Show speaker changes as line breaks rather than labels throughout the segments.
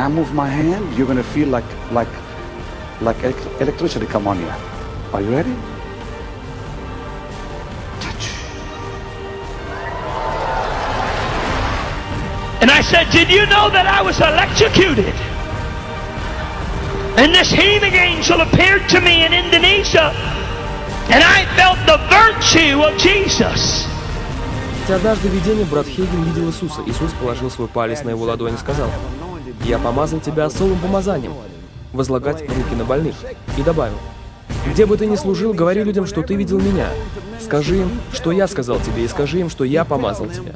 I move my hand, you're going to feel like electricity come on you. Are you ready? Touch.
And I said, did you know that I was electrocuted? And this healing angel appeared to me in Indonesia, and I felt the virtue of Jesus.
Однажды в видении брат Хейген видел Иисуса. Иисус положил свой палец на его ладонь и сказал: «Я помазал тебя особым помазанием, возлагать руки на больных». И добавил: «Где бы ты ни служил, говори людям, что ты видел меня. Скажи им, что я сказал тебе, и скажи им, что я помазал тебя».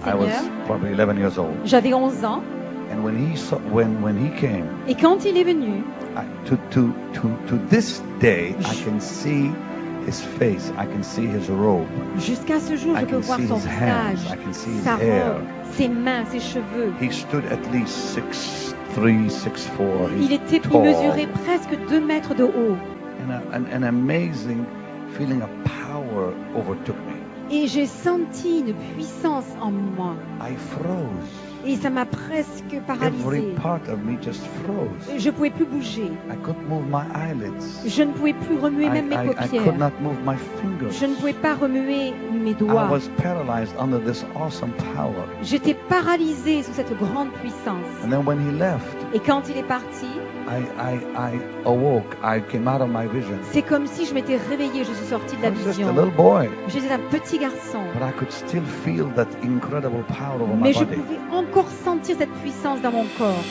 I was probably 11 years old.
J'avais 11 ans.
And when he came,
Et quand il est venu,
to this day, I can see his face, I can see his robe.
Jusqu'à ce jour, je peux voir son visage, sa robe, ses mains, ses cheveux.
He stood at least 6'3", 6'4".
Il mesurait presque 2 mètres de haut.
And an amazing feeling of power overtook me.
Et j'ai senti une puissance en moi.
I froze.
Et ça m'a presque paralysée.
Every part of me just froze.
Je ne pouvais plus bouger.
I couldn't move my eyelids.
Je ne pouvais plus remuer même mes paupières.
I could not move my fingers.
Je ne pouvais pas remuer mes doigts.
I was paralyzed under this awesome power.
J'étais paralysée sous cette grande puissance.
And then when he left,
et quand il est parti,
I awoke. I came out of my vision.
C'est comme si je m'étais réveillée, je suis sortie de la vision.
Just a little boy.
J'étais un petit garçon.
But I could still feel that incredible power over
Mais
my
je
body.
pouvais encore sentir cette puissance dans mon corps.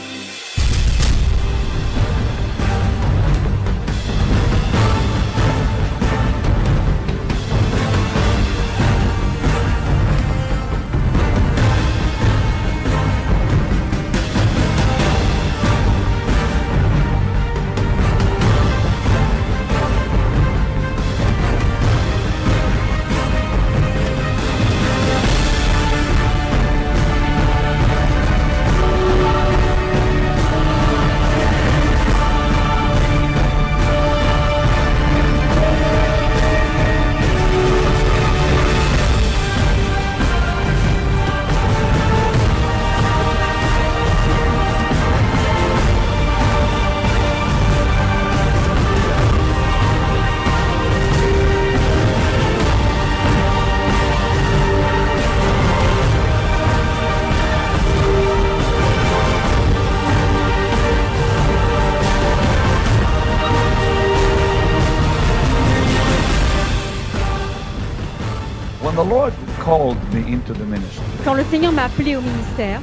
The Lord called me into the ministry.
Quand le Seigneur m'a appelé au ministère,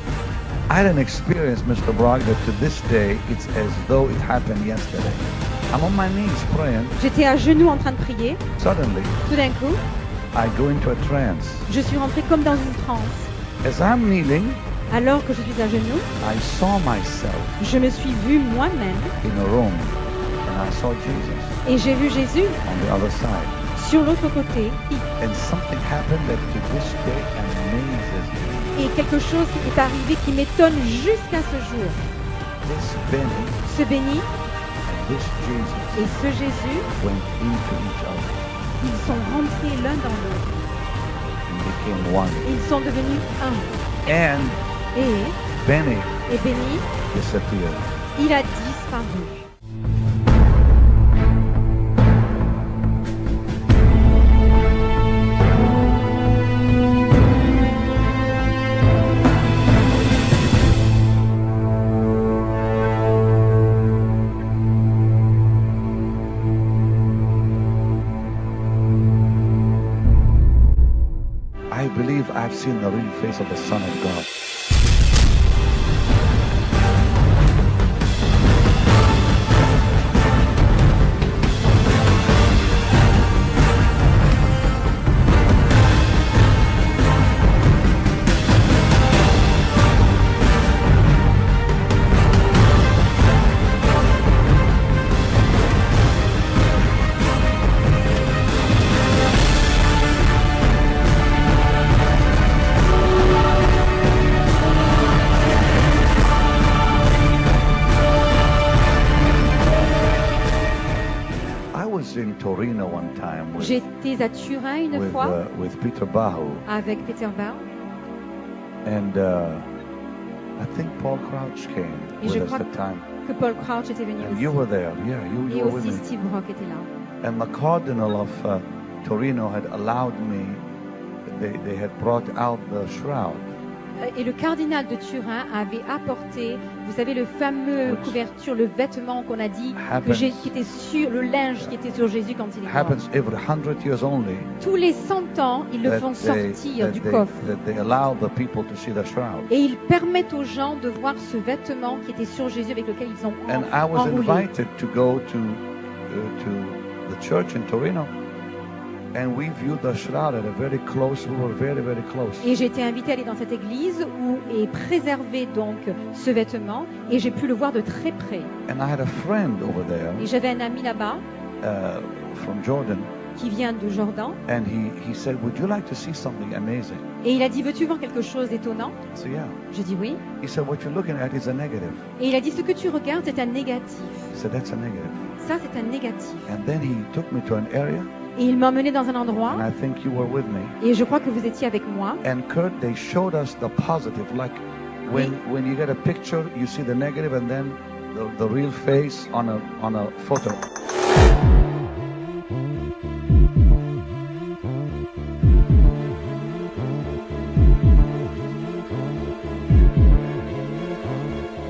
I had an experience, Mr. Brock, that to this day, it's as though it happened yesterday. I'm on my knees praying.
J'étais à genoux en train de prier.
Suddenly,
tout d'un coup,
I go into a trance.
Je suis rentrée comme dans une transe.
As I'm kneeling,
alors que je suis à genoux,
I saw myself.
Je me suis vue moi-même.
In a room, and I saw Jesus.
Et j'ai vu Jésus.
On the other side.
Sur l'autre côté.
And something happened that to this day amazes me.
Et quelque chose est arrivé qui m'étonne jusqu'à ce jour.
This Benny,
ce béni
and this Jesus
et ce Jésus
went into each other.
Ils sont rentrés l'un dans l'autre.
And became one.
Ils sont devenus un.
And Benny
disappeared. Il a disparu.
I believe I've seen the real face of the Son of God. was in Torino one time
J'étais à Turin une fois
with Peter Bahu,
avec Peter Bau.
and I think Paul Crouch came
Et
with
je
us
crois
at the time.
que Paul Crouch était venu
And
aussi.
you were there, yeah, you
Et
were with
aussi
me.
Steve Rock était là.
And the cardinal of Torino had allowed me, they had brought out the shroud.
Et le cardinal de Turin avait apporté, vous savez, le fameux couverture, le vêtement qu'on a dit, qui était sur, le linge qui était sur Jésus quand il est mort.
Happens every 100 years only.
Tous les 100 ans, ils le font sortir du coffre.
That they allow the people to see the shroud.
Et ils permettent aux gens de voir ce vêtement qui était sur Jésus avec lequel ils ont
And I was
enroulé.
invited to go to the church in Torino, and we viewed the shroud at a very close. We were very, very close.
Et j'ai été invitée à aller dans cette église où est préservé donc ce vêtement et j'ai pu le voir de très près.
And I had a friend over there
Et j'avais un ami là-bas
from Jordan,
qui vient de Jordan
and he said, "Would you like to see something amazing?"
et il a dit veux-tu voir quelque chose d'étonnant?
I said, "Yeah."
J'ai dit oui.
He said, "What you're looking at is a negative."
Et il a dit ce que tu regardes c'est un négatif.
He said, "That's a negative."
Ça c'est un négatif.
And then he took me to an area,
Et il m'a emmené dans un endroit
and I think you were with me.
et je crois que vous étiez avec moi.
And Kurt, they showed us the positive, like when you get a picture, you see the negative, and then the real face on a photo.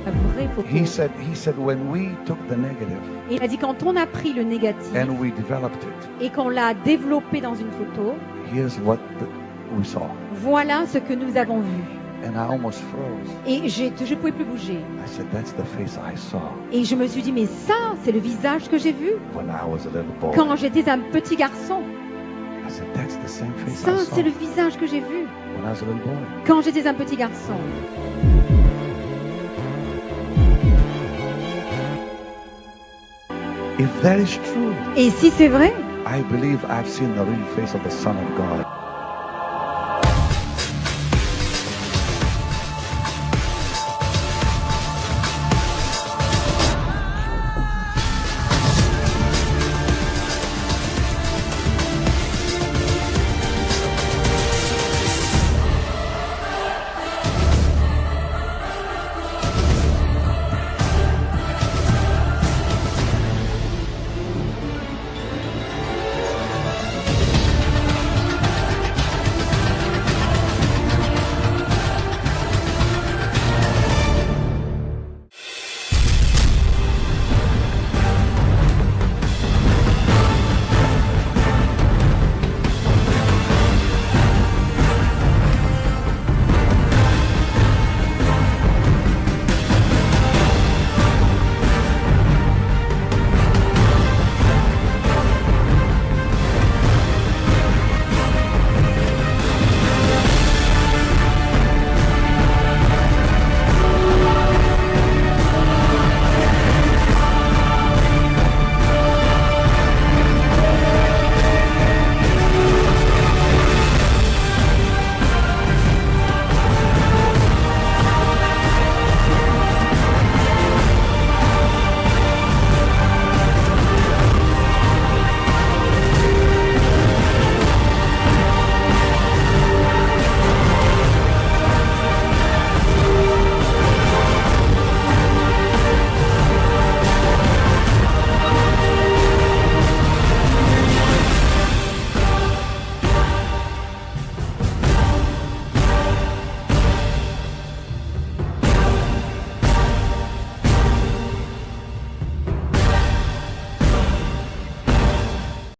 La vraie photo.
He said when we took the negative
Et il a dit quand on a pris le négatif
and we developed it,
et qu'on l'a développé dans une photo,
here's what we saw.
voilà ce que nous avons vu.
And I almost froze.
Et je pouvais plus bouger.
I said, that's the face I saw
Et je me suis dit, mais ça, c'est le visage que j'ai vu
when I was a little boy.
quand j'étais un petit garçon.
I said, that's the same face
Ça,
I saw
c'est le visage que j'ai vu
when I was a little boy.
quand j'étais un petit garçon.
If that is true,
Et si c'est vrai,
I believe I've seen the real face of the Son of God.